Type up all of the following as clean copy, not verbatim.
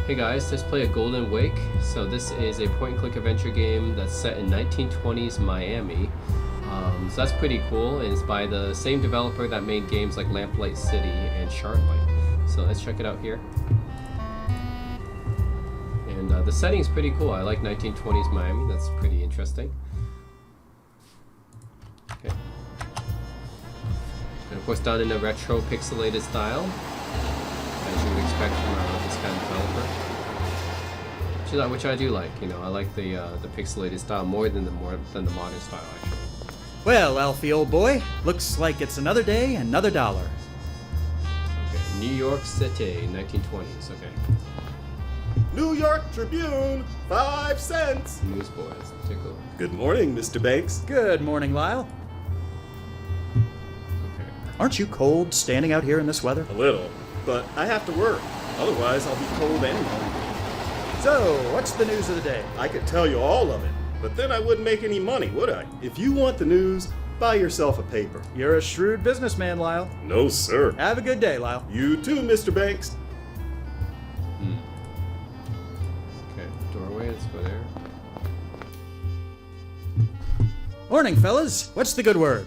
Hey guys, let's play a Golden Wake. So this is a point-and-click adventure game that's set in 1920s Miami. So that's pretty cool, and it's by the same developer that made games like Lamplight City and Shardlight. So let's check it out here. And the setting's pretty cool. I like 1920s Miami. That's pretty interesting. Okay. And of course done in a retro pixelated style, as you would expect from this kind of developer. Which I do like. You know, I like the pixelated style more than the modern style actually. Well, Alfie, old boy, looks like it's another day, another dollar. Okay, New York City, 1920s. Okay. New York Tribune, 5 cents. Newsboys, take a look. Good morning, Mr. Banks. Good morning, Lyle. Okay. Aren't you cold standing out here in this weather? A little, but I have to work. Otherwise, I'll be cold anyhow. So, what's the news of the day? I could tell you all of it, but then I wouldn't make any money, would I? If you want the news, buy yourself a paper. You're a shrewd businessman, Lyle. No, sir. Have a good day, Lyle. You too, Mr. Banks. Okay, doorway, let's go there. Morning, fellas. What's the good word?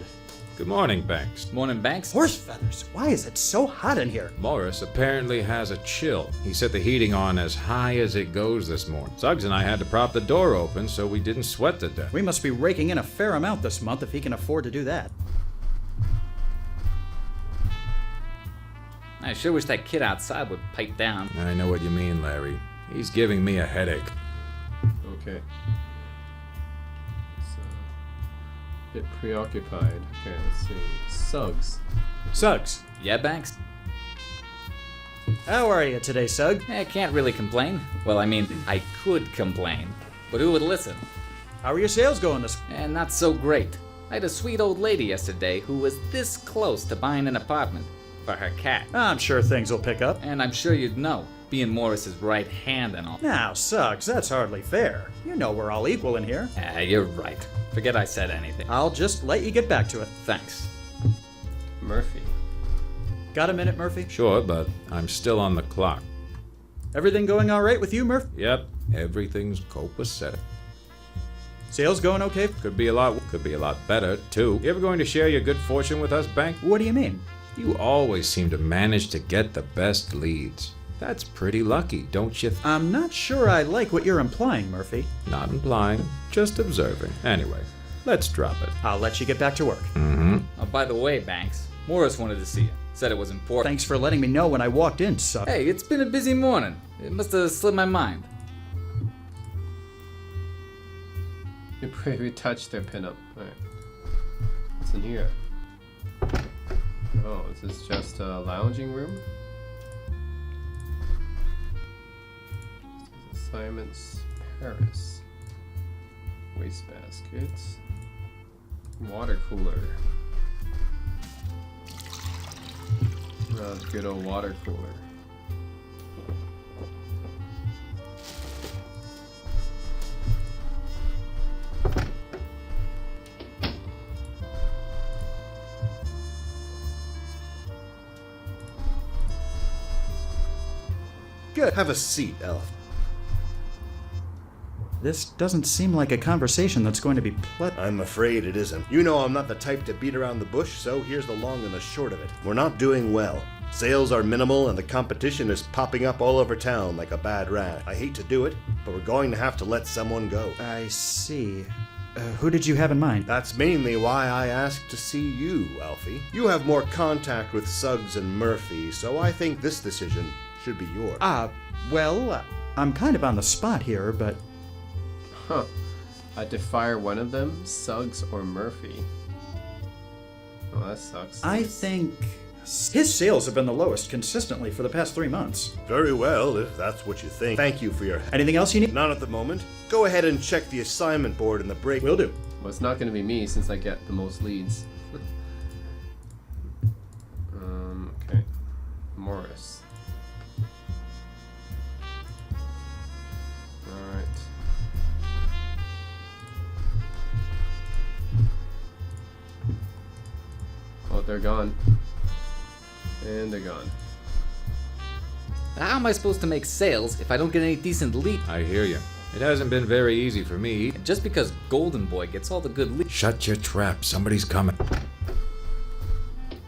Good morning, Banks. Morning, Banks. Horse feathers. Why is it so hot in here? Morris apparently has a chill. He set the heating on as high as it goes this morning. Suggs and I had to prop the door open so we didn't sweat to death. We must be raking in a fair amount this month if he can afford to do that. I sure wish that kid outside would pipe down. I know what you mean, Larry. He's giving me a headache. Okay. So, a bit preoccupied. Okay, let's see. Suggs. Suggs, Yeah, Banks? how are you today, Sug? I can't really complain. Well, I mean, I could complain. But who would listen? How are your sales going this? And not so great. I had a sweet old lady yesterday who was this close to buying an apartment for her cat. I'm sure things will pick up. And I'm sure you'd know, being Morris's right hand and all. Now, Suggs, that's hardly fair. You know we're all equal in here. You're right. Forget I said anything. I'll just let you get back to it. Thanks. Murphy. Got a minute, Murphy? Sure, but I'm still on the clock. Everything going all right with you, Murph? Yep, everything's copacetic. Sales going okay? Could be a lot better, too. You ever going to share your good fortune with us, Bank? What do you mean? You always seem to manage to get the best leads. That's pretty lucky, don't you? I'm not sure I like what you're implying, Murphy. Not implying, just observing. Anyway, let's drop it. I'll let you get back to work. Oh, by the way, Banks, Morris wanted to see you. Said it was important. Thanks for letting me know when I walked in, Sug. Hey, it's been a busy morning. It must have slipped my mind. We touched their pinup. Alright. What's in here? Oh, is this just a lounging room? This is assignments Paris. Wastebasket. Water cooler. Good old water cooler. Good. Have a seat, Elf. This doesn't seem like a conversation that's going to be pleasant. I'm afraid it isn't. You know I'm not the type to beat around the bush, so here's the long and the short of it. We're not doing well. Sales are minimal and the competition is popping up all over town like a bad rat. I hate to do it, but we're going to have to let someone go. I see. Who did you have in mind? That's mainly why I asked to see you, Alfie. You have more contact with Suggs and Murphy, so I think this decision should be yours. I'm kind of on the spot here, but... Huh. I to fire one of them, Suggs or Murphy. Oh, that sucks. I think... his sales have been the lowest consistently for the past 3 months. Very well, if that's what you think. Thank you for your help. Anything else you need? Not at the moment. Go ahead and check the assignment board in the break. Will do. Well, it's not going to be me since I get the most leads. Okay. Morris. Alright. Oh, they're gone. And they're gone. But how am I supposed to make sales if I don't get any decent lead? I hear you. It hasn't been very easy for me. Just because Golden Boy gets all the good leads. Shut your trap. Somebody's coming.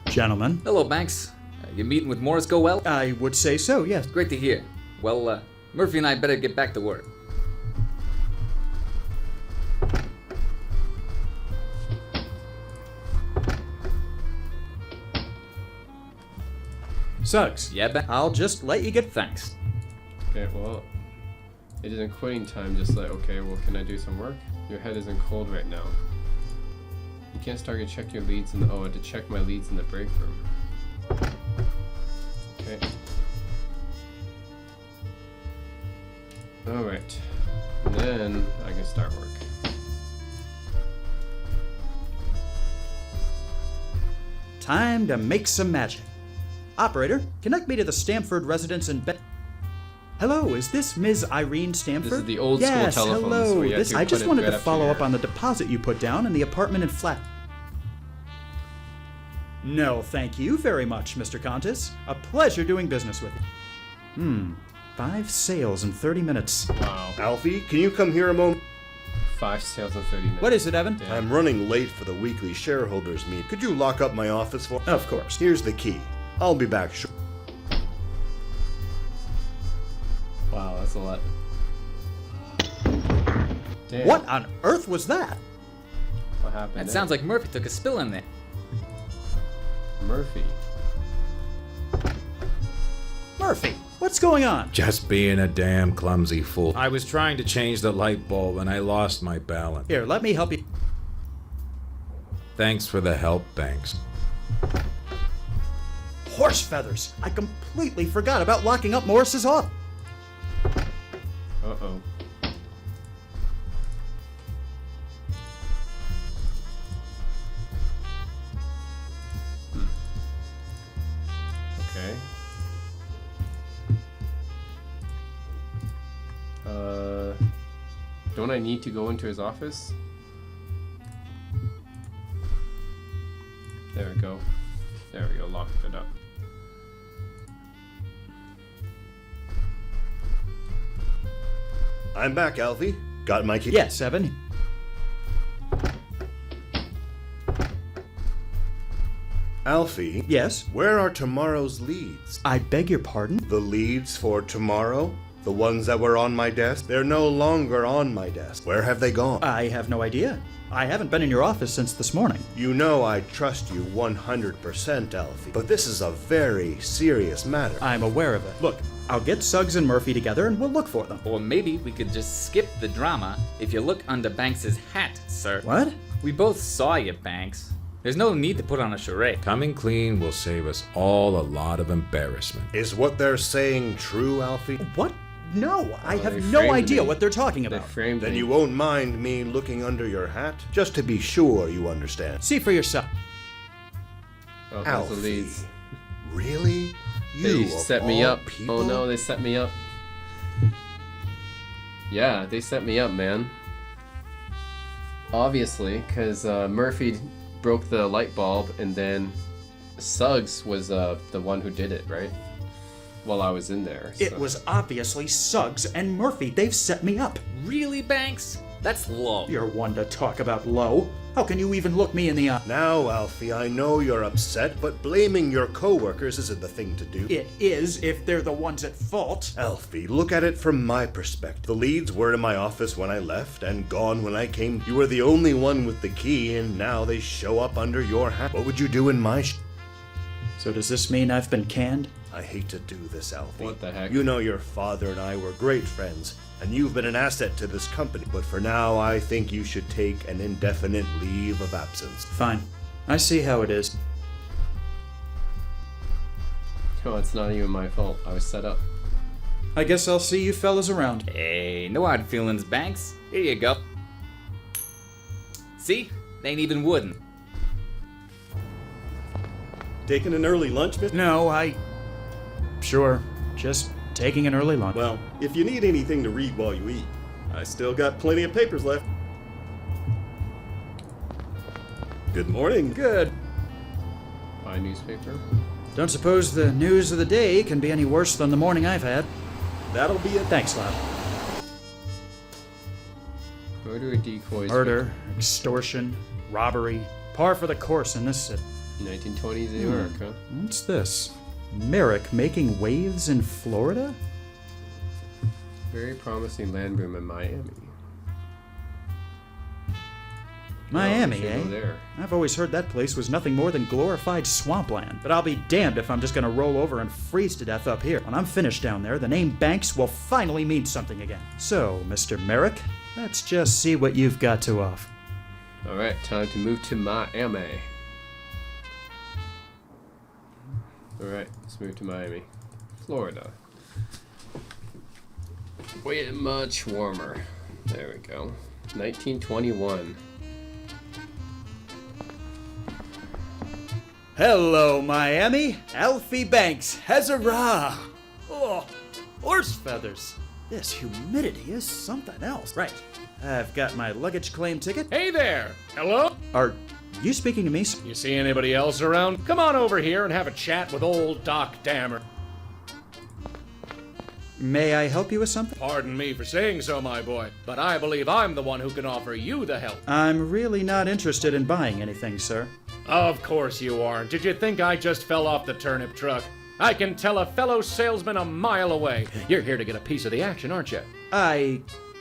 Gentlemen, Hello, Banks. You meeting with Morris go well? I would say so, yes. Great to hear. Well, Murphy and I better get back to work. Suggs, Yeah, Ben? I'll just let you get. Thanks. Okay, well, it isn't quitting time, just like, okay, well, can I do some work? Your head isn't cold right now. You can't start to check your leads in the, oh, to check my leads in the break room. Okay. Alright. Then I can start work. Time to make some magic. Operator, connect me to the Stamford residence in Hello, is this Ms. Irene Stamford? This is the old school yes, telephones hello. where you have to I put just it wanted right to up to follow your up on the deposit you put down in the apartment and flat. No, thank you very much, Mr. Contis. A pleasure doing business with you. 5 sales in 30 minutes. Wow. Alfie, can you come here a moment? 5 sales in 30 minutes. What is it, Evan? Damn. I'm running late for the weekly shareholders meeting. Could you lock up my office for? Of course. Here's the key. I'll be back shortly. Wow, that's a lot. Damn. What on earth was that? What happened? That there? sounds like Murphy took a spill in there. Murphy. Murphy, what's going on? Just being a damn clumsy fool. I was trying to change the light bulb and I lost my balance. Here, let me help you. Thanks for the help, Banks. Horse feathers! I completely forgot about locking up Morris's office. Uh-oh. Okay. Don't I need to go into his office? There we go. There we go, locked it up. I'm back, Alfie. Got my key? Yes, Evan. Alfie, Yes. where are tomorrow's leads? I beg your pardon? The leads for tomorrow? The ones that were on my desk? They're no longer on my desk. Where have they gone? I have no idea. I haven't been in your office since this morning. You know I trust you 100%, Alfie. But this is a very serious matter. I'm aware of it. Look, I'll get Suggs and Murphy together and we'll look for them. Or maybe we could just skip the drama if you look under Banks's hat, sir. What? We both saw you, Banks. There's no need to put on a charade. Coming clean will save us all a lot of embarrassment. Is what they're saying true, Alfie? What? No, I they have no framed idea me. what they're talking They about. framed Then me. you won't mind me looking under your hat? Just to be sure you understand. See for yourself. Oh, those are the Alfie. leads. Really? They You of set me all up. people? Oh no, they set me up. Yeah, they set me up, man. Obviously, because Murphy broke the light bulb, and then Suggs was the one who did it, right? While I was in there. It so- was obviously Suggs and Murphy. They've set me up. Really, Banks? That's low. You're one to talk about low. How can you even look me in the eye? Now, Alfie, I know you're upset, but blaming your coworkers isn't the thing to do. It is if they're the ones at fault. Alfie, look at it from my perspective. The leads were in my office when I left and gone when I came. You were the only one with the key, and now they show up under your hat. What would you do in my So does this mean I've been canned? I hate to do this, Alfie. What the heck? You know your father and I were great friends, and you've been an asset to this company. But for now, I think you should take an indefinite leave of absence. Fine. I see how it is. No, it's not even my fault. I was set up. I guess I'll see you fellas around. Hey, no hard feelings, Banks. Here you go. See? They ain't even wooden. Taking an early lunch, Mr. No, Sure. Just taking an early lunch. Well, if you need anything to read while you eat, I still got plenty of papers left. Good morning. Good. Buy a newspaper. Don't suppose the news of the day can be any worse than the morning I've had. That'll be it. Thanks, Lab. Murder or decoys? Murder, extortion, robbery. Par for the course in this city. 1920s New York, huh? What's this? Merrick making waves in Florida? Very promising land boom in Miami. Miami, Oh, we should eh? go there. I've always heard that place was nothing more than glorified swampland. But I'll be damned if I'm just gonna roll over and freeze to death up here. When I'm finished down there, the name Banks will finally mean something again. So, Mr. Merrick, let's just see what you've got to offer. Alright, time to move to Miami. Alright, let's move to Miami. Florida. Way much warmer. There we go. 1921. Hello, Miami. Alfie Banks. Huzzah! Oh, horse feathers. This humidity is something else. Right. I've got my luggage claim ticket. Hey there! Hello? Are you speaking to me? Sir? You see anybody else around? Come on over here and have a chat with old Doc Dammer. May I help you with something? Pardon me for saying so, my boy, but I believe I'm the one who can offer you the help. I'm really not interested in buying anything, sir. Of course you aren't. Did you think I just fell off the turnip truck? I can tell a fellow salesman a mile away. You're here to get a piece of the action, aren't you?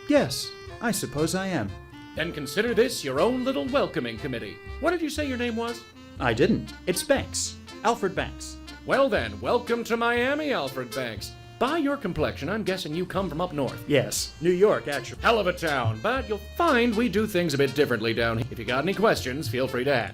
Yes, I suppose I am. Then consider this your own little welcoming committee. What did you say your name was? I didn't. It's Banks. Alfred Banks. Well then, welcome to Miami, Alfred Banks. By your complexion, I'm guessing you come from up north. Yes, New York, actually. Hell of a town, but you'll find we do things a bit differently down here. If you got any questions, feel free to ask.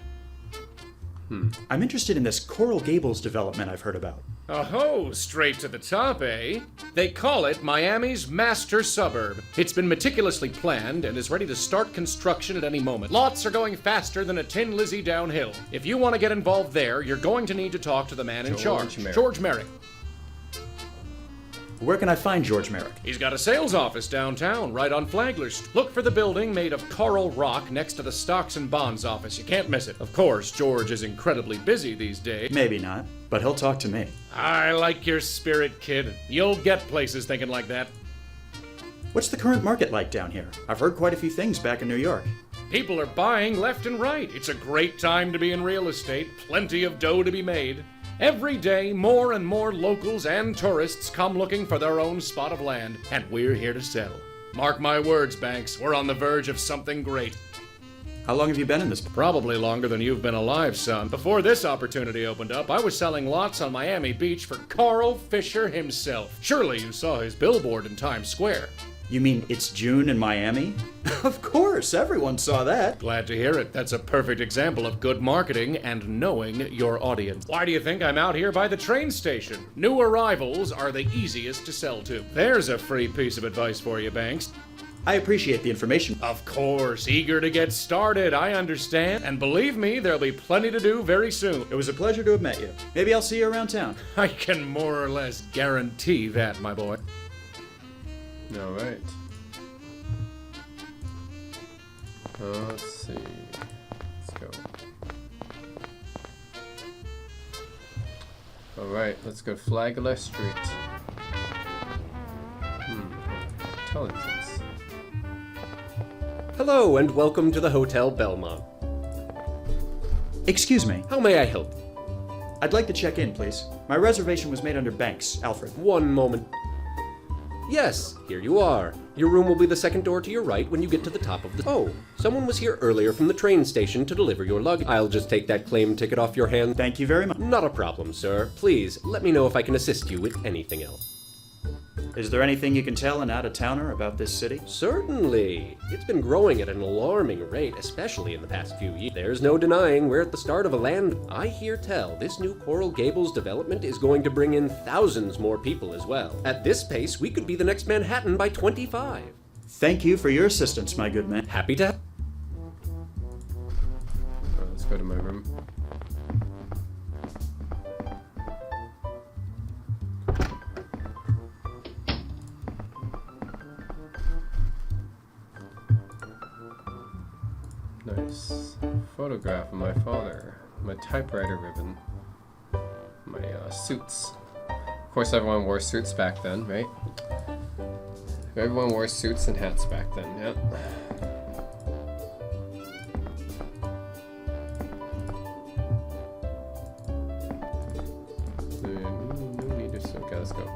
I'm interested in this Coral Gables development I've heard about. Oh, straight to the top, eh? They call it Miami's master suburb. It's been meticulously planned and is ready to start construction at any moment. Lots are going faster than a Tin Lizzy downhill. If you want to get involved there, you're going to need to talk to the man in charge, Merrick. George Merrick. Where can I find George Merrick? He's got a sales office downtown, right on Flagler Street. Look for the building made of coral rock next to the Stocks and Bonds office. You can't miss it. Of course, George is incredibly busy these days. Maybe not, but he'll talk to me. I like your spirit, kid. You'll get places thinking like that. What's the current market like down here? I've heard quite a few things back in New York. People are buying left and right. It's a great time to be in real estate. Plenty of dough to be made. Every day, more and more locals and tourists come looking for their own spot of land, and we're here to settle. Mark my words, Banks, we're on the verge of something great. How long have you been in this? Probably longer than you've been alive, son. Before this opportunity opened up, I was selling lots on Miami Beach for Carl Fisher himself. Surely you saw his billboard in Times Square. You mean it's June in Miami? Of course, everyone saw that. Glad to hear it. That's a perfect example of good marketing and knowing your audience. Why do you think I'm out here by the train station? New arrivals are the easiest to sell to. There's a free piece of advice for you, Banks. I appreciate the information. Of course, eager to get started, I understand. And believe me, there'll be plenty to do very soon. It was a pleasure to have met you. Maybe I'll see you around town. I can more or less guarantee that, my boy. Alright. Let's see. Let's go. Alright, let's go Flagler Street. Intelligence. Hello and welcome to the Hotel Belmont. Excuse me. How may I help? I'd like to check in, please. My reservation was made under Banks, Alfred. One moment. Yes, here you are. Your room will be the second door to your right when you get to the top of the... Oh, someone was here earlier from the train station to deliver your luggage. I'll just take that claim ticket off your hand. Thank you very much. Not a problem, sir. Please, let me know if I can assist you with anything else. Is there anything you can tell an out-of-towner about this city? Certainly. It's been growing at an alarming rate, especially in the past few years. There's no denying we're at the start of a land... I hear tell this new Coral Gables development is going to bring in thousands more people as well. At this pace, we could be the next Manhattan by 25. Thank you for your assistance, my good man. Happy to... Let's go to my room. Nice photograph of my father, my typewriter ribbon, my suits. Of course, everyone wore suits back then, right? Everyone wore suits and hats back then, yep. No need to, okay, let's go.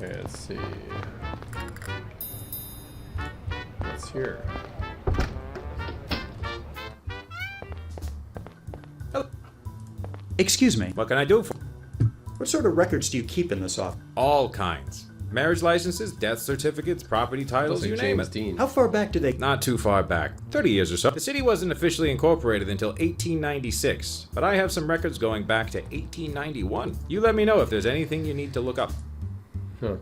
Okay, let's see. What's here? Excuse me, What can I do for? what sort of records do you keep in this office? All kinds. Marriage licenses, death certificates, property titles, Looks you like name James it. Dean. How far back do they... Not too far back, 30 years or so. The city wasn't officially incorporated until 1896, but I have some records going back to 1891. You let me know if there's anything you need to look up. Huh.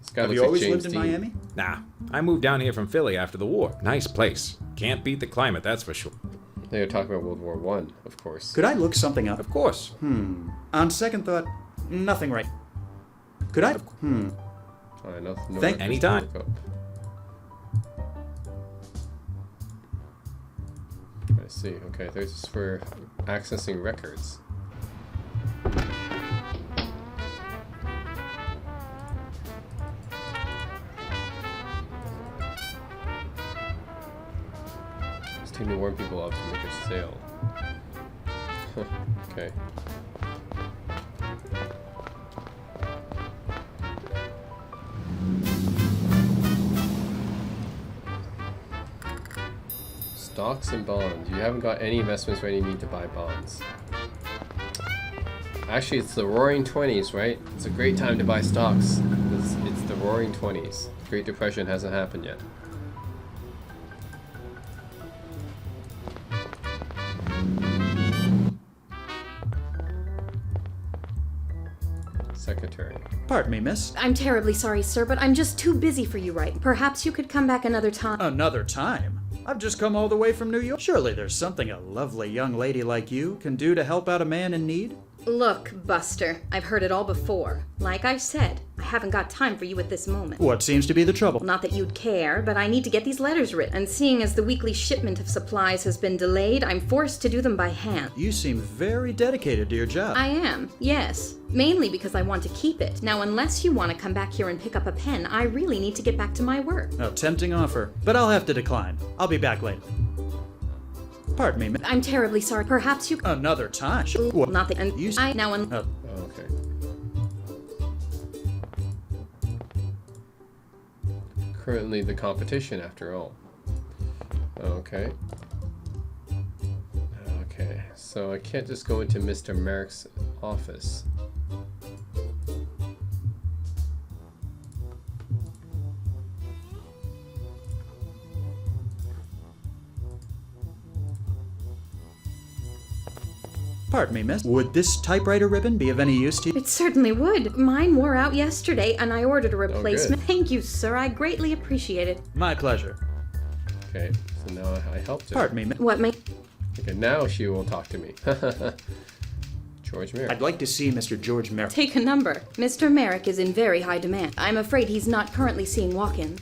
This guy Have looks you like always James lived in Dean. Miami? Nah, I moved down here from Philly after the war. Nice place. Can't beat the climate, that's for sure. They were talking about World War One, of course. Could I look something up? Of course. On second thought, nothing right. Could I... I know. Thank- records to Anytime. look up. I see. Okay, there's just for accessing records. It's taking to warn people out to make a sale. Okay. Stocks and bonds. You haven't got any investments where you need to buy bonds. Actually, it's the Roaring 20s, right? It's a great time to buy stocks. It's the Roaring 20s. Great Depression hasn't happened yet. Secretary. Pardon me, miss. I'm terribly sorry, sir, but I'm just too busy for you right. Perhaps you could come back another time. Another time? I've just come all the way from New York. Surely there's something a lovely young lady like you can do to help out a man in need? Look, Buster, I've heard it all before. Like I said, I haven't got time for you at this moment. What seems to be the trouble? Not that you'd care, but I need to get these letters written. And seeing as the weekly shipment of supplies has been delayed, I'm forced to do them by hand. You seem very dedicated to your job. I am, yes. Mainly because I want to keep it. Now, unless you want to come back here and pick up a pen, I really need to get back to my work. A tempting offer, but I'll have to decline. I'll be back later. Pardon me, miss. I'm terribly sorry. Perhaps you... Another time? What? Not that... And You... I... Now, un- Oh, Oh, okay. Currently the competition, after all. Okay. Okay, so I can't just go into Mr. Merrick's office. pardon me, miss. Would this typewriter ribbon be of any use to you? It certainly would. Mine wore out yesterday, and I ordered a replacement. good. Thank you, sir. I greatly appreciate it. My pleasure. Okay, so now I helped her. Pardon me, miss. What may... Okay, now she will talk to me. George Merrick. I'd like to see Mr. George Merrick. Take a number. Mr. Merrick is in very high demand. I'm afraid he's not currently seeing walk-in.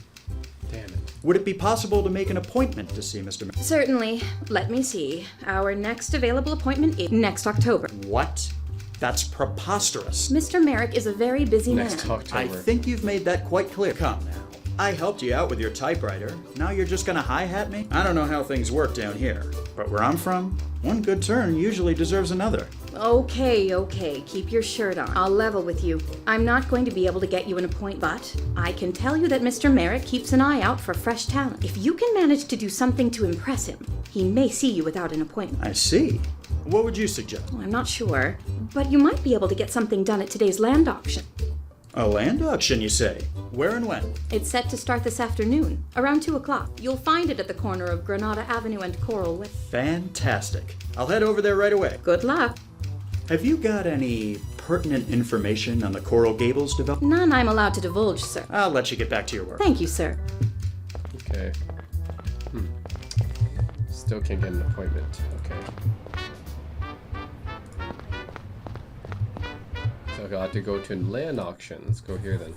Damn it. Would it be possible to make an appointment to see Mr. Merrick? Certainly. Let me see. Our next available appointment is next October. What? That's preposterous. Mr. Merrick is a very busy Next man. October. I think you've made that quite clear. Come now. I helped you out with your typewriter. Now you're just gonna hi-hat me? I don't know how things work down here, but where I'm from, one good turn usually deserves another. Okay. Keep your shirt on. I'll level with you. I'm not going to be able to get you an appointment, but I can tell you that Mr. Merrick keeps an eye out for fresh talent. If you can manage to do something to impress him, he may see you without an appointment. I see. What would you suggest? Well, I'm not sure, but you might be able to get something done at today's land auction. A land auction, you say? Where and when? It's set to start this afternoon, around 2 o'clock. You'll find it at the corner of Granada Avenue and Coral Way. Fantastic. I'll head over there right away. Good luck. Have you got any pertinent information on the Coral Gables development? None I'm allowed to divulge, sir. I'll let you get back to your work. Thank you, sir. Okay. Still can't get an appointment. Okay. So I got to go to land auction. Let's go here then.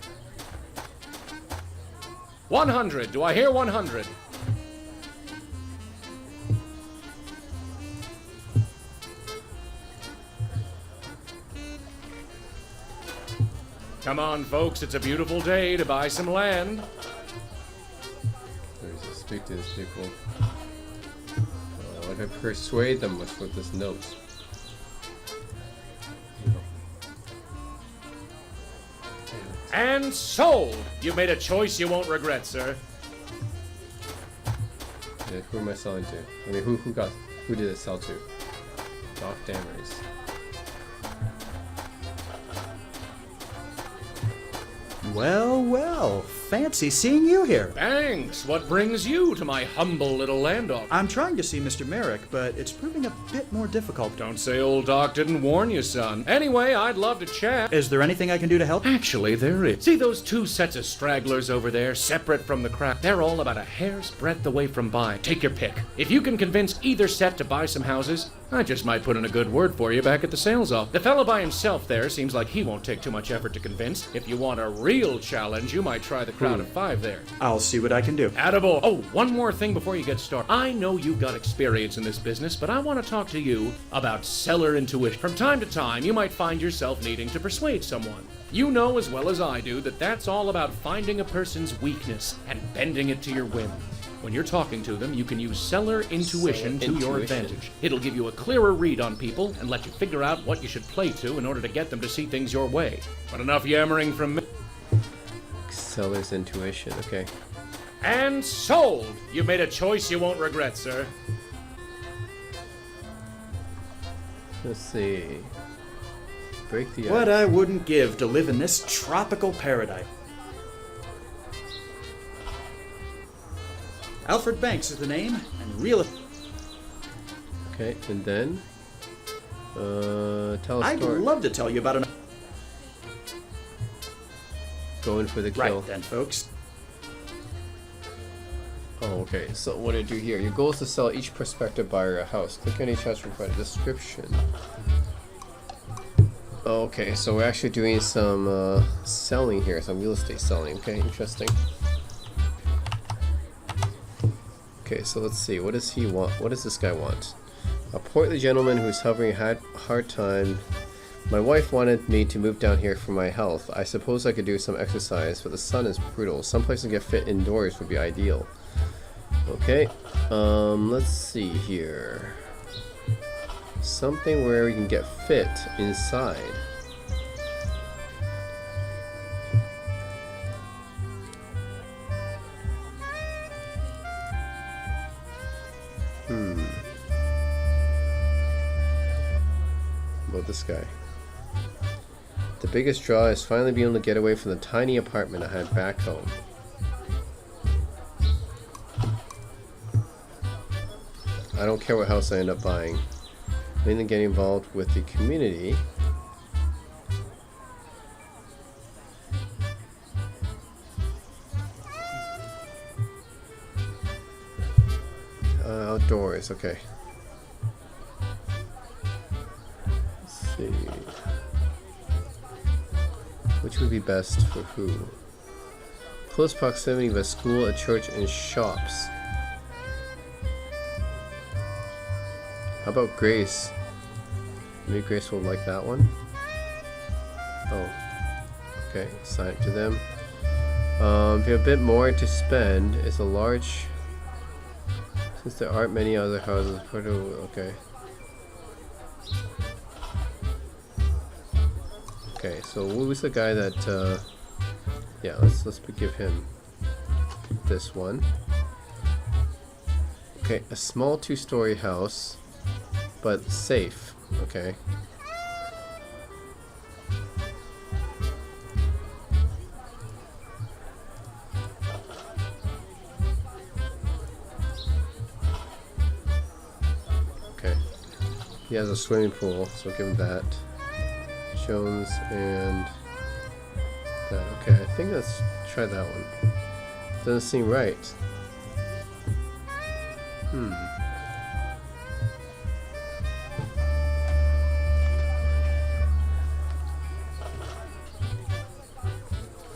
100. Do I hear 100? Come on, folks. It's a beautiful day to buy some land. There's to speak to these people. What if I persuade them with this note? And sold! You've made a choice you won't regret, sir. Yeah, who am I selling to? I mean, who did it sell to? Doc Dammers. Well, well, fancy seeing you here. Thanks. What brings you to my humble little land auction? I'm trying to see Mr. Merrick, but it's proving a bit more difficult. Don't say old Doc didn't warn you, son. Anyway, I'd love to chat. Is there anything I can do to help? Actually, there is. See those two sets of stragglers over there, separate from the crowd? They're all about a hair's breadth away from buying. Take your pick. If you can convince either set to buy some houses, I just might put in a good word for you back at the sales office. The fellow by himself there seems like he won't take too much effort to convince. If you want a real challenge, you might try the crowd of 5 there. I'll see what I can do. Attaboy. Oh, one more thing before you get started. I know you've got experience in this business, but I want to talk to you about seller intuition. From time to time, you might find yourself needing to persuade someone. You know as well as I do that that's all about finding a person's weakness and bending it to your whim. When you're talking to them, you can use seller intuition to your advantage. It'll give you a clearer read on people and let you figure out what you should play to in order to get them to see things your way. But enough yammering from me. Seller's intuition. Okay. And sold! You've made a choice you won't regret, sir. Let's see. Break the What ice. I wouldn't give to live in this tropical paradise. Alfred Banks is the name, and real. Okay, and then tell a I'd story. love to tell you about an. Going for the kill. Right then, folks. Oh, okay. So what do I do here? Your goal is to sell each prospective buyer a house. Click on each house to provide a description. Okay, so we're actually doing some selling here, some real estate selling. Okay, interesting. Okay, so let's see. What does he want? What does this guy want? A portly gentleman who's having a hard time. My wife wanted me to move down here for my health. I suppose I could do some exercise, but the sun is brutal. Some place to get fit indoors would be ideal. Okay, let's see here. Something where we can get fit inside. About this guy. The biggest draw is finally being able to get away from the tiny apartment I had back home. I don't care what house I end up buying. Mainly getting involved with the community. Outdoors, okay. Let's see. Which would be best for who? Close proximity of a school, a church, and shops. How about Grace? Maybe Grace will like that one. Oh. Okay, assign it to them. If you have a bit more to spend, it's a large... Since there aren't many other houses, okay. Okay, so what was the guy that, yeah, let's give him this one. Okay, a small 2-story house, but safe, okay. Okay, he has a swimming pool, so give him that. Jones and that. Okay, I think let's try that one. Doesn't seem right.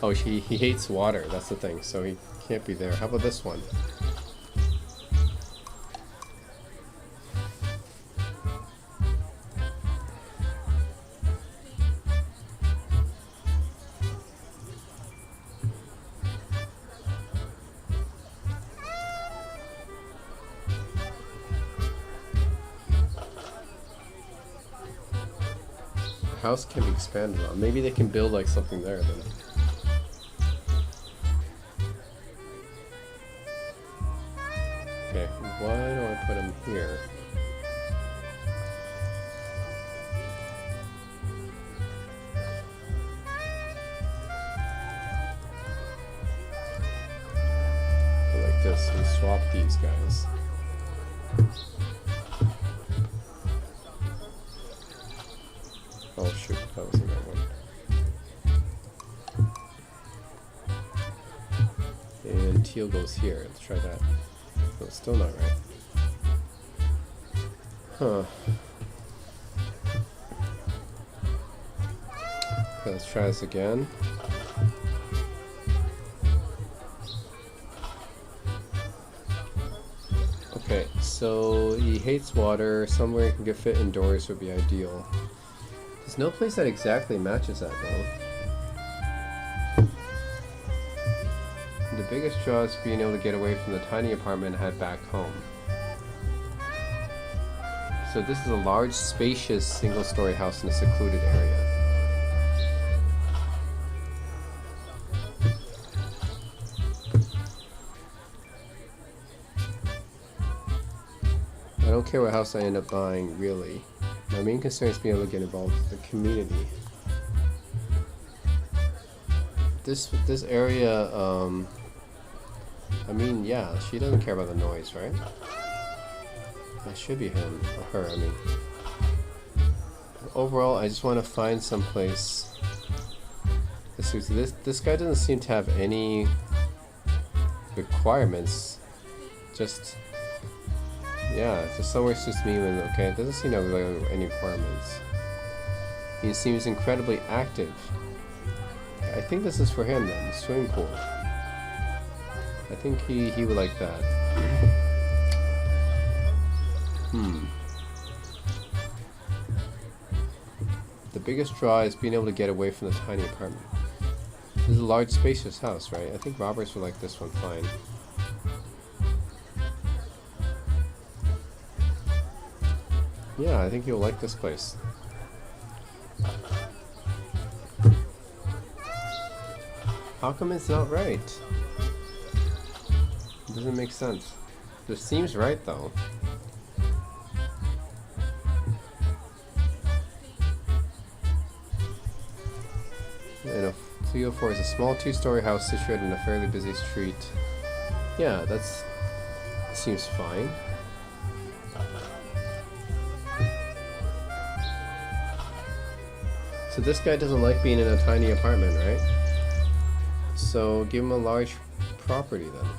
Oh, he hates water. That's the thing. So he can't be there. How about this one? House can be expanded on. Maybe they can build like something there then. Okay, why do I put him here? Like this, we swap these guys. Oh shoot, that wasn't that one. And teal goes here. Let's try that. No, it's still not right. Huh. Okay, let's try this again. Okay, so he hates water. Somewhere he can get fit indoors would be ideal. There's no place that exactly matches that though. The biggest draw is being able to get away from the tiny apartment and head back home. So this is a large, spacious, single-story house in a secluded area. I don't care what house I end up buying, really. My main concern is being able to get involved with the community. This area, I mean, yeah, she doesn't care about the noise, right? That should be him, or her, I mean. Overall, I just want to find some place. This guy doesn't seem to have any requirements. Just, yeah, just somewhere suits me with, okay, it doesn't seem to have like, any requirements. He seems incredibly active. I think this is for him then, the swimming pool. I think he would like that. The biggest draw is being able to get away from the tiny apartment. This is a large, spacious house, right? I think Roberts would like this one fine. Yeah, I think he'll like this place. How come it's not right? It doesn't make sense. This seems right though. And a 304 is a small two-story house situated in a fairly busy street. Yeah, that's seems fine. So this guy doesn't like being in a tiny apartment, right? So give him a large property then.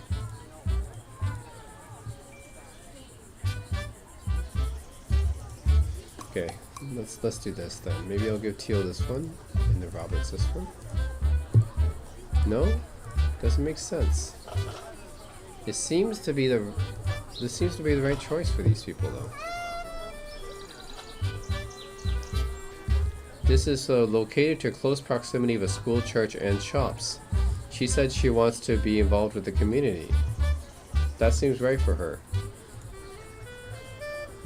Okay, let's do this then. Maybe I'll give Teal this one and the Roberts this one. No? Doesn't make sense. This seems to be the right choice for these people though. This is located to close proximity of a school, church, and shops. She said she wants to be involved with the community. That seems right for her.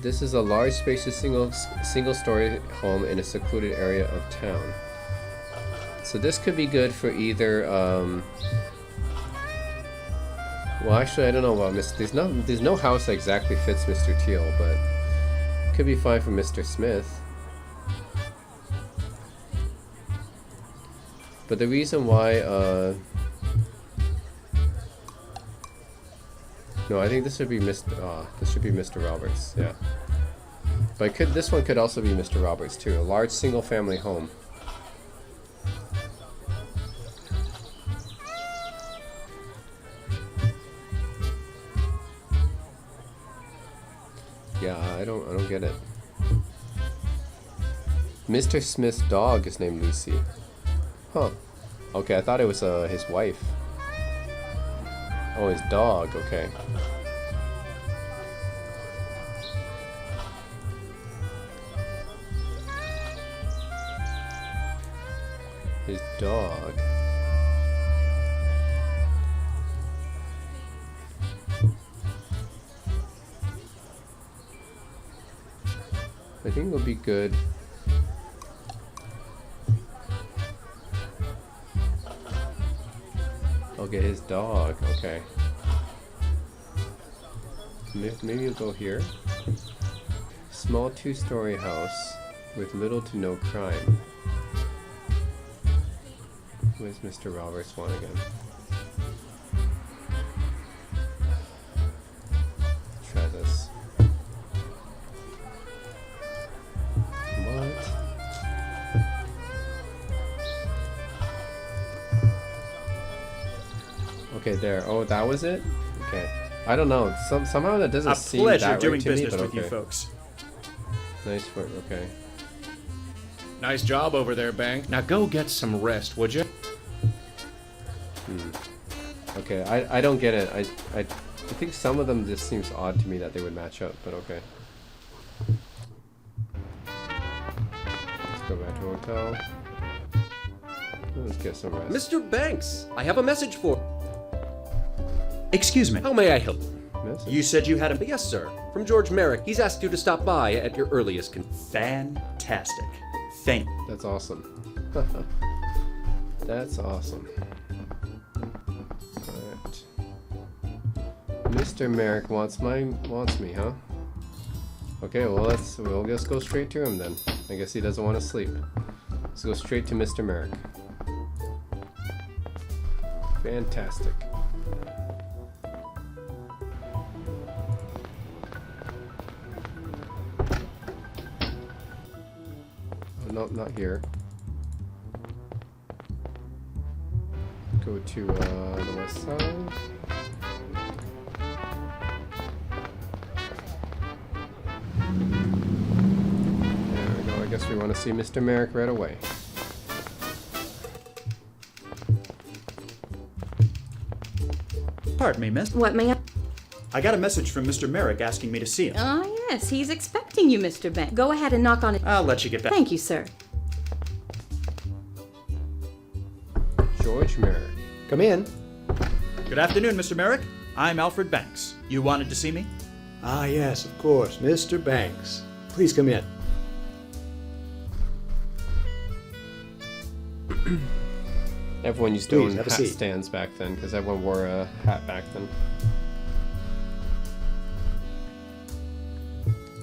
This is a large, spacious, single-story home in a secluded area of town. So this could be good for either. Well, actually, I don't know about Mr. There's no house that exactly fits Mr. Teal, but it could be fine for Mr. Smith. But the reason why, no, I think this should be Mr. Roberts, yeah. But this one could also be Mr. Roberts too, a large single-family home. Yeah, I don't get it. Mr. Smith's dog is named Lucy. Huh. Okay, I thought it was his wife. Oh, his dog. Okay. His dog. I think it'll be good. Okay, his dog. Okay. Maybe you'll go here. Small two-story house with little to no crime. Where's Mr. Robert Swan again? Try this. What? Okay, there. Oh, that was it? Okay. I don't know. Somehow that doesn't A seem pleasure that doing right to me, business but with you okay. folks. Nice work. Okay. Nice job over there, Bank. Now go get some rest, would you? Okay, I don't get it. I think some of them just seems odd to me that they would match up, but okay. Let's go back to hotel. Let's get some rest. Mr. Banks, I have a message for. Excuse me. How may I help? Message? You said you had a... Yes, sir. From George Merrick. He's asked you to stop by at your earliest Fantastic. Thank you. That's awesome. That's awesome. Alright. Mr. Merrick wants me, huh? Okay, well we'll just go straight to him then. I guess he doesn't want to sleep. Let's go straight to Mr. Merrick. Fantastic. Oh, no, not here. Go to the west side. There we go. I guess we want to see Mr. Merrick right away. Pardon me, miss. What may I... I got a message from Mr. Merrick asking me to see him. Ah, yes, he's expecting you, Mr. Banks. Go ahead and knock on it. I'll let you get back. Thank you, sir. George Merrick. Come in. Good afternoon, Mr. Merrick. I'm Alfred Banks. You wanted to see me? Ah, yes, of course. Mr. Banks. Please come in. Everyone used to Please, own have a hat seat. stands back then, because everyone wore a hat back then.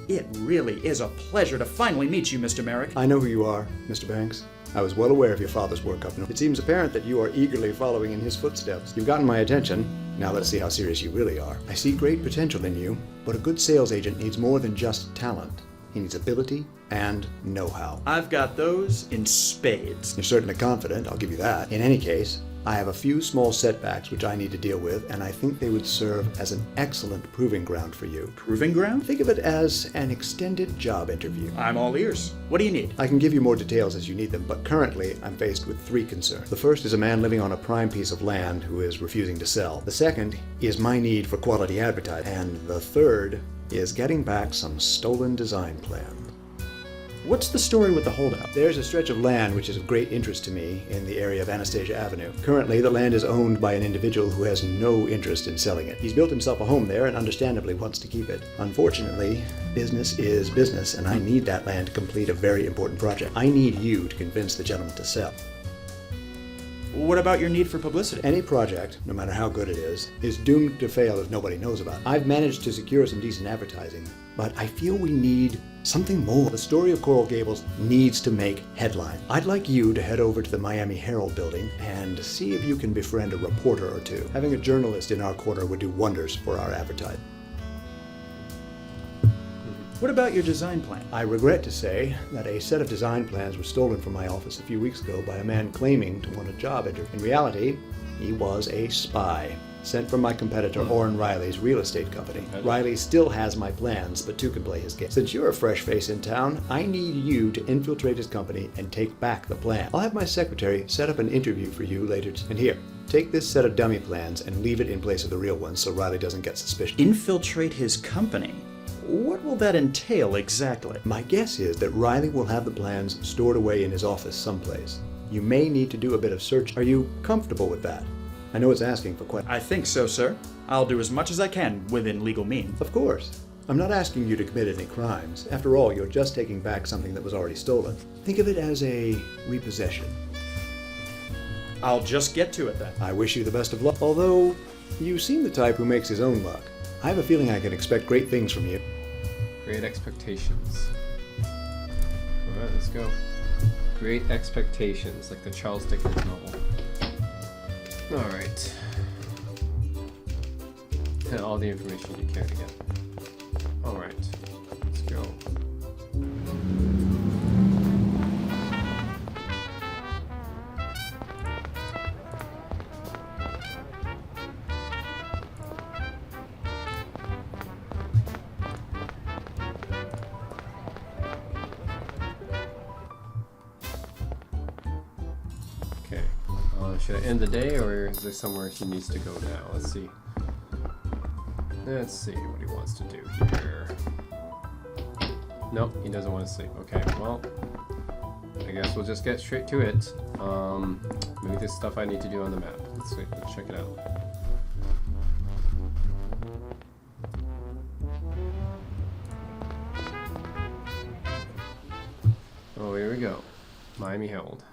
It really is a pleasure to finally meet you, Mr. Merrick. I know who you are, Mr. Banks. I was well aware of your father's work up north. It seems apparent that you are eagerly following in his footsteps. You've gotten my attention. Now let's see how serious you really are. I see great potential in you, but a good sales agent needs more than just talent. He needs ability and know-how. I've got those in spades. You're certainly confident, I'll give you that. In any case, I have a few small setbacks which I need to deal with, and I think they would serve as an excellent proving ground for you. Proving ground? Think of it as an extended job interview. I'm all ears. What do you need? I can give you more details as you need them, but currently I'm faced with three concerns. The first is a man living on a prime piece of land who is refusing to sell. The second is my need for quality advertising. And the third is getting back some stolen design plans. What's the story with the holdout? There's a stretch of land which is of great interest to me in the area of Anastasia Avenue. Currently, the land is owned by an individual who has no interest in selling it. He's built himself a home there and understandably wants to keep it. Unfortunately, business is business, and I need that land to complete a very important project. I need you to convince the gentleman to sell. What about your need for publicity? Any project, no matter how good it is doomed to fail if nobody knows about it. I've managed to secure some decent advertising, but I feel we need something more. The story of Coral Gables needs to make headlines. I'd like you to head over to the Miami Herald building and see if you can befriend a reporter or two. Having a journalist in our corner would do wonders for our advertising. What about your design plan? I regret to say that a set of design plans was stolen from my office a few weeks ago by a man claiming to want a job interview. In reality, he was a spy. sent from my competitor Orrin Riley's real estate company. Riley still has my plans, but two can play his game. Since you're a fresh face in town, I need you to infiltrate his company and take back the plan. I'll have my secretary set up an interview for you later. And here, take this set of dummy plans and leave it in place of the real ones so Riley doesn't get suspicious. Infiltrate his company? What will that entail exactly? My guess is that Riley will have the plans stored away in his office someplace. You may need to do a bit of search. Are you comfortable with that? I know it's asking for questions. I think so, sir. I'll do as much as I can within legal means. Of course. I'm not asking you to commit any crimes. After all, you're just taking back something that was already stolen. Think of it as a repossession. I'll just get to it then. I wish you the best of luck. Although, you seem the type who makes his own luck. I have a feeling I can expect great things from you. Great expectations. Alright, let's go. Great expectations, like the Charles Dickens novel. Alright. And all the information you care to get. Alright, let's go. Okay. Should I end the day, or is there somewhere he needs to go now? Let's see. Let's see what he wants to do here. Nope, he doesn't want to sleep. Okay, well, I guess we'll just get straight to it. Maybe there's stuff I need to do on the map. Let's see. Let's check it out. Oh, here we go. Miami Herald.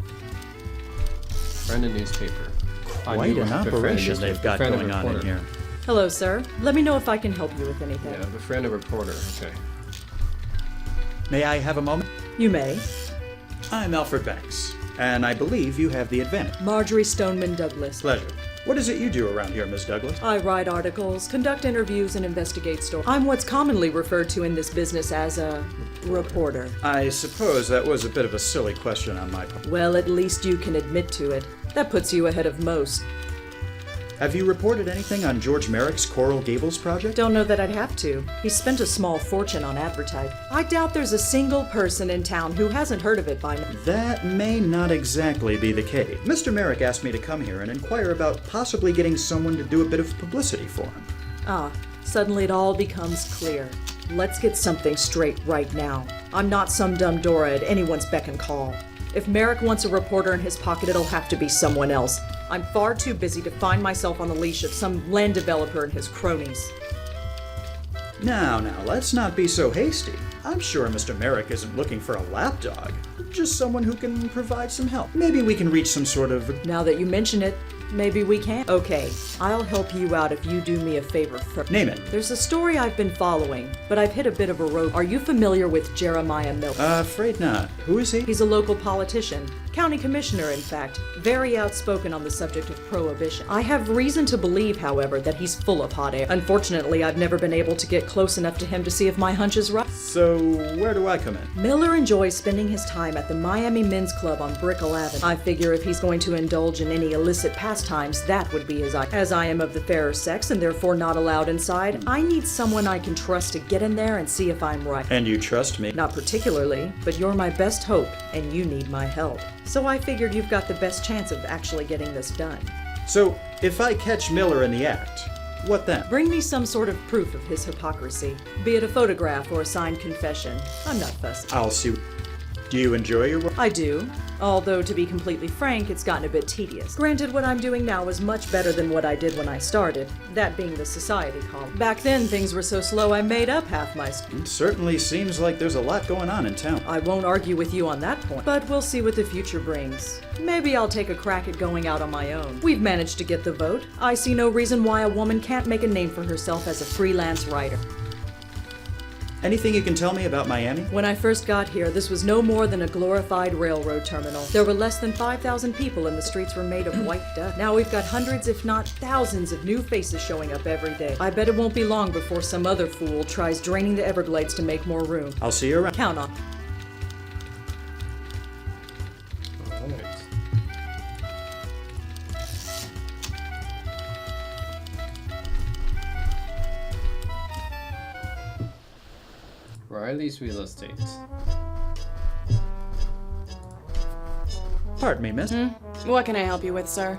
Friend a newspaper. Quite an operation they've got going on in here. Hello, sir. Let me know if I can help you with anything. Yeah, befriend a reporter. Okay. May I have a moment? You may. I'm Alfred Banks, and I believe you have the advantage. Marjorie Stoneman Douglas. Pleasure. What is it you do around here, Miss Douglas? I write articles, conduct interviews, and investigate stories. I'm what's commonly referred to in this business as a reporter. I suppose that was a bit of a silly question on my part. Well, at least you can admit to it. That puts you ahead of most. Have you reported anything on George Merrick's Coral Gables project? Don't know that I'd have to. He spent a small fortune on advertising. I doubt there's a single person in town who hasn't heard of it by now. That may not exactly be the case. Mr. Merrick asked me to come here and inquire about possibly getting someone to do a bit of publicity for him. Ah, suddenly it all becomes clear. Let's get something straight right now. I'm not some dumb Dora at anyone's beck and call. If Merrick wants a reporter in his pocket, it'll have to be someone else. I'm far too busy to find myself on the leash of some land developer and his cronies. Now, let's not be so hasty. I'm sure Mr. Merrick isn't looking for a lapdog. Just someone who can provide some help. Maybe we can reach some sort of... Now that you mention it, maybe we can. Okay, I'll help you out if you do me a favor first. Name it. There's a story I've been following, but I've hit a bit of a road. Are you familiar with Jeremiah Miller? Afraid not. Who is he? He's a local politician. County commissioner, in fact. Very outspoken on the subject of prohibition. I have reason to believe, however, that he's full of hot air. Unfortunately, I've never been able to get close enough to him to see if my hunch is right. So, where do I come in? Miller enjoys spending his time at the Miami Men's Club on Brickell Avenue. I figure if he's going to indulge in any illicit pastimes, that would be his idea. As I am of the fairer sex and therefore not allowed inside, I need someone I can trust to get in there and see if I'm right. And you trust me? Not particularly, but you're my best hope, and you need my help. So I figured you've got the best chance of actually getting this done. So, if I catch Miller in the act, what then? Bring me some sort of proof of his hypocrisy, be it a photograph or a signed confession. I'm not fussy. I'll see. Do you enjoy your work? I do. Although, to be completely frank, it's gotten a bit tedious. Granted, what I'm doing now is much better than what I did when I started, that being the society column. Back then, things were so slow I made up half my... It certainly seems like there's a lot going on in town. I won't argue with you on that point, but we'll see what the future brings. Maybe I'll take a crack at going out on my own. We've managed to get the vote. I see no reason why a woman can't make a name for herself as a freelance writer. Anything you can tell me about Miami? When I first got here, this was no more than a glorified railroad terminal. There were less than 5,000 people and the streets were made of white dust. Now we've got hundreds, if not thousands, of new faces showing up every day. I bet it won't be long before some other fool tries draining the Everglades to make more room. I'll see you around. Count on. Riley's Real Estate. Pardon me, miss. What can I help you with, sir?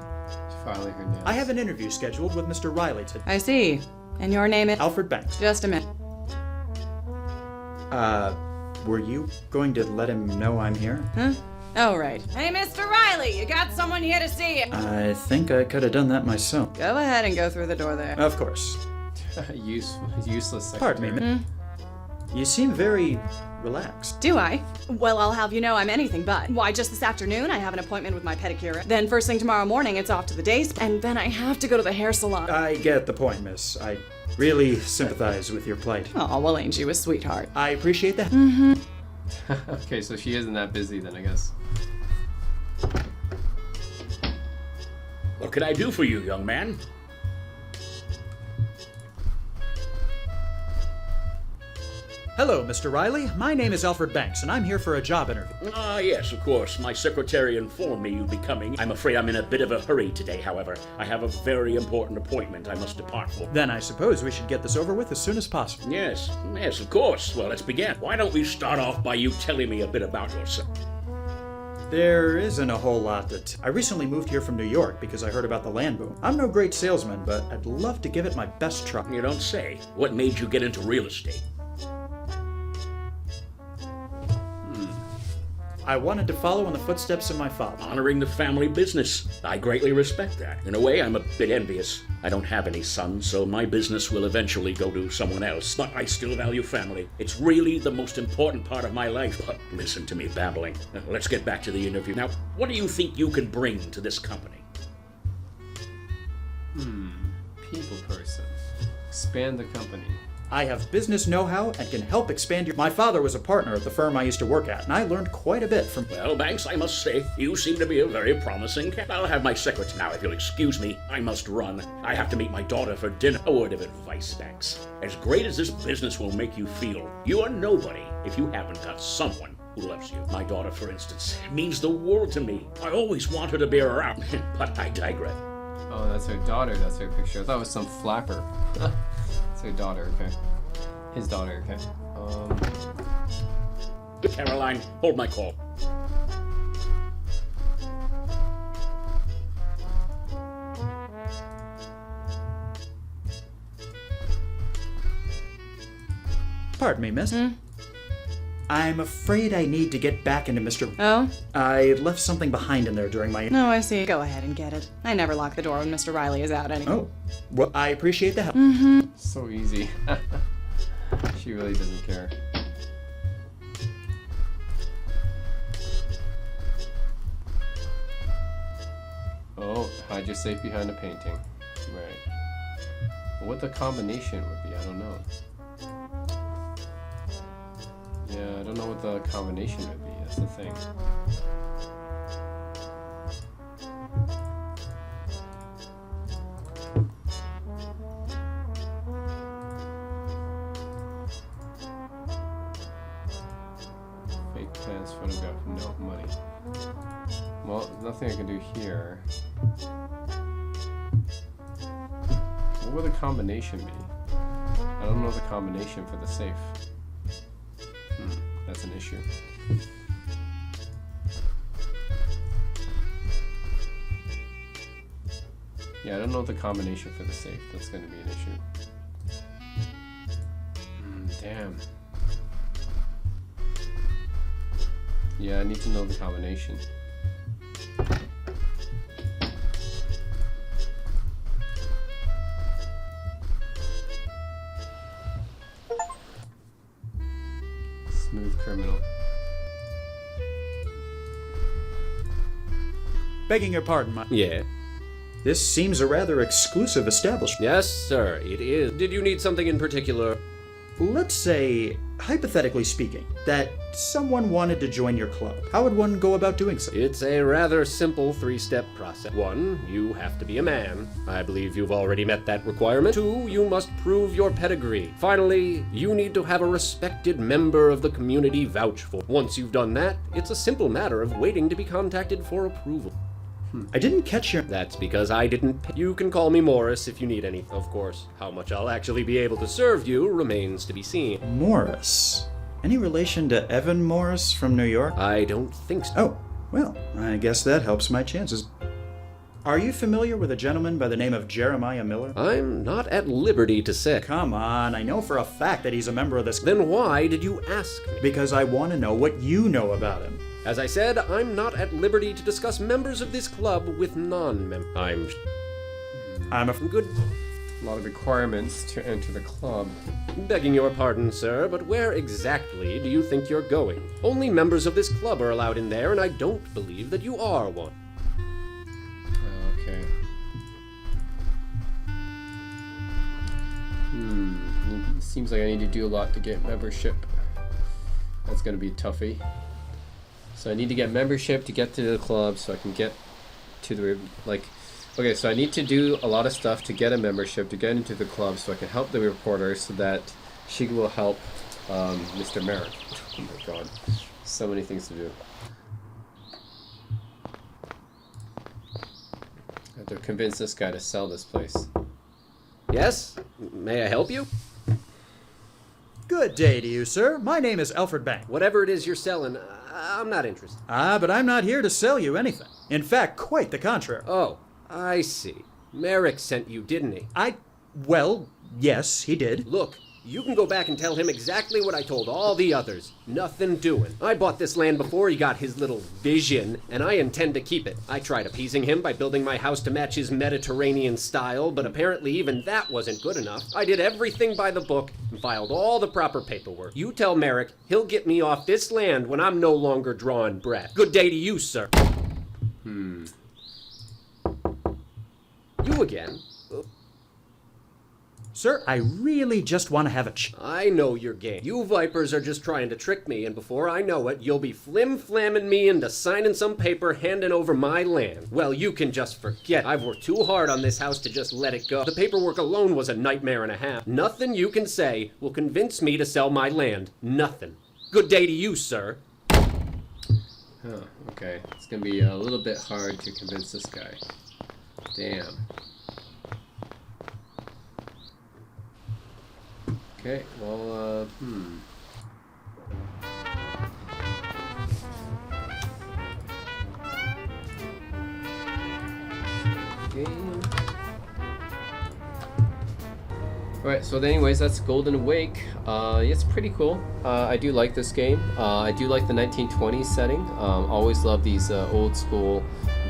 Filing her nails. I have an interview scheduled with Mr. Riley today. I see. And your name is? Alfred Banks. Just a minute. Were you going to let him know I'm here? Huh? Oh, right. Hey, Mr. Riley, you got someone here to see you. I think I could have done that myself. Go ahead and go through the door there. Of course. Useless secretary. Pardon me, miss. You seem very relaxed. Do I? Well, I'll have you know I'm anything but. Why, just this afternoon I have an appointment with my pedicure. Then first thing tomorrow morning it's off to the day spa. And then I have to go to the hair salon. I get the point, miss. I really sympathize with your plight. Oh, well, ain't you a sweetheart? I appreciate that. Okay, so she isn't that busy then, I guess. What can I do for you, young man? Hello, Mr. Riley. My name is Alfred Banks, and I'm here for a job interview. Ah, yes, of course. My secretary informed me you'd be coming. I'm afraid I'm in a bit of a hurry today, however. I have a very important appointment I must depart for. Then I suppose we should get this over with as soon as possible. Yes, of course. Well, let's begin. Why don't we start off by you telling me a bit about yourself? There isn't a whole lot that... I recently moved here from New York because I heard about the land boom. I'm no great salesman, but I'd love to give it my best try. You don't say. What made you get into real estate? I wanted to follow in the footsteps of my father. Honoring the family business. I greatly respect that. In a way, I'm a bit envious. I don't have any sons, so my business will eventually go to someone else. But I still value family. It's really the most important part of my life. But listen to me babbling. Now, let's get back to the interview. Now, what do you think you can bring to this company? People person. Expand the company. I have business know-how and can help expand your... My father was a partner at the firm I used to work at, and I learned quite a bit from... Well, Banks, I must say, you seem to be a very promising cat. I'll have my secretary now, if you'll excuse me. I must run. I have to meet my daughter for dinner. A word of advice, Banks. As great as this business will make you feel, you are nobody if you haven't got someone who loves you. My daughter, for instance, means the world to me. I always want her to be around, but I digress. Oh, that's her daughter. That's her picture. I thought it was some flapper. It's her daughter, okay. His daughter, okay. Caroline, hold my call. Pardon me, miss. I'm afraid I need to get back into Mr. Oh? I left something behind in there during my... No, I see. Go ahead and get it. I never lock the door when Mr. Riley is out anyway. Oh, well, I appreciate the help. So easy. She really doesn't care. Oh, hide your safe behind a painting. Right. What the combination would be, I don't know. Yeah, I don't know what the combination would be, that's the thing. Fake plans, photograph, no money. Well, there's nothing I can do here. What would the combination be? I don't know the combination for the safe. That's an issue. Yeah, I don't know the combination for the safe. That's going to be an issue. Damn. Yeah, I need to know the combination. Smooth criminal. Begging your pardon, my... Yeah. This seems a rather exclusive establishment. Yes, sir, it is. Did you need something in particular? Let's say, hypothetically speaking, that someone wanted to join your club. How would one go about doing so? It's a rather simple three-step process. 1, you have to be a man. I believe you've already met that requirement. 2, you must prove your pedigree. Finally, you need to have a respected member of the community vouch for. Once you've done that, it's a simple matter of waiting to be contacted for approval. I didn't catch your... That's because I didn't pay. You can call me Morris if you need anything, of course. How much I'll actually be able to serve you remains to be seen. Morris. any relation to Evan Morris from New York? I don't think so. Oh, well, I guess that helps my chances. Are you familiar with a gentleman by the name of Jeremiah Miller? I'm not at liberty to say. Come on, I know for a fact that he's a member of this... Then why did you ask me? Because I want to know what you know about him. As I said, I'm not at liberty to discuss members of this club with non-members. I'm a... Good... A lot of requirements to enter the club. Begging your pardon, sir, but where exactly do you think you're going? Only members of this club are allowed in there, and I don't believe that you are one. Okay. Seems like I need to do a lot to get membership. That's gonna be toughy. So I need to get membership to get to the club so I can get to the, like, okay, so I need to do a lot of stuff to get a membership, to get into the club so I can help the reporter so that she will help Mr. Merrick. Oh my god. So many things to do. I have to convince this guy to sell this place. Yes? May I help you? Good day to you, sir. My name is Alfred Bank. Whatever it is you're selling, I'm not interested. But I'm not here to sell you anything. In fact, quite the contrary. Oh, I see. Merrick sent you, didn't he? Well, yes, he did. Look, you can go back and tell him exactly what I told all the others. Nothing doing. I bought this land before he got his little vision, and I intend to keep it. I tried appeasing him by building my house to match his Mediterranean style, but apparently even that wasn't good enough. I did everything by the book and filed all the proper paperwork. You tell Merrick he'll get me off this land when I'm no longer drawing breath. Good day to you, sir. You again. Sir, I really just want to have a I know your game. You vipers are just trying to trick me, and before I know it, you'll be flim-flamming me into signing some paper handing over my land. Well, you can just forget. I've worked too hard on this house to just let it go. The paperwork alone was a nightmare and a half. Nothing you can say will convince me to sell my land. Nothing. Good day to you, sir. Okay. It's gonna be a little bit hard to convince this guy. Damn. Okay, well, Game. Alright, so anyways, that's Golden Wake. It's pretty cool. I do like this game. I do like the 1920s setting. Always love these old school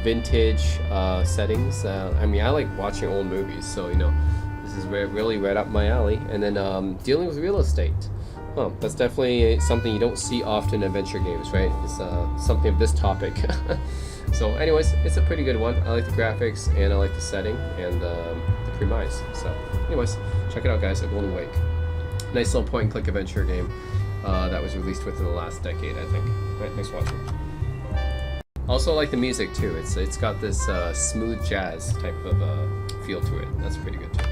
vintage settings. I mean, I like watching old movies, so, you know, this is really right up my alley. And then dealing with real estate. Well, that's definitely something you don't see often in adventure games, right? It's something of this topic. So anyways, it's a pretty good one. I like the graphics, and I like the setting, and the premise. So anyways, check it out, guys, A Golden Wake. Nice little point-and-click adventure game that was released within the last decade, I think. Alright, thanks for watching. Also, I like the music, too. It's got this smooth jazz type of feel to it. That's pretty good, too.